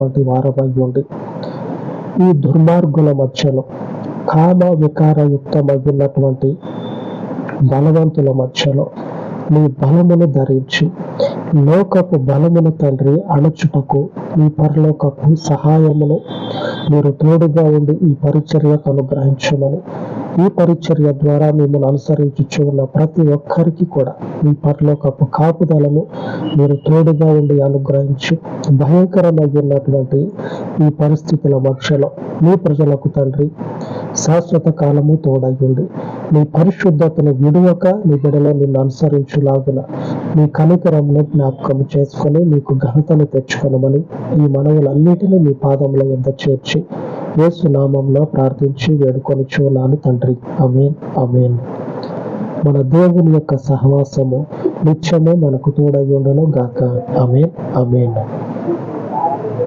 వారమై ఉండి ఈ దుర్మార్గుల మధ్యలో కామ వికారయుక్తమైనటువంటి బలవంతుల మధ్యలో నీ బలమును ధరించి లోకపు బలమును తండ్రి అణచుటకు మీ పరలోకపు సహాయమును మీరు తోడుగా ఉండి ఈ పరిచర్యకు అనుగ్రహించమని, ఈ పరిచర్య ద్వారా మిమ్మల్ని అనుసరించుచు ఉన్న ప్రతి ఒక్కరికి కూడా మీ పరలోకపు కాపుదలను మీరు తోడుగా ఉండి అనుగ్రహించి భయంకరమైనటువంటి ఈ పరిస్థితుల మధ్యలో మీ ప్రజలకు తండ్రి శాశ్వత కాలము తోడయ్యుండి నీ పరిశుద్ధతను విడువక నీ బిడ్డలో నిన్ను అనుసరించులాగున మీ కనికరమును జ్ఞాపకం చేసుకొని మీకు ఘనతను తెచ్చుకొనమని ఈ మనవులన్నిటినీ మీ పాదముల యొద్ద చేర్చి యేసు నామములో ప్రార్థించి వేడుకొనిచున్నాను తండ్రి. ఆమేన్, ఆమేన్. మన దేవుని యొక్క సహవాసము నిత్యము మనకు తోడయ్యుండును గాక. ఆమేన్, ఆమేన్.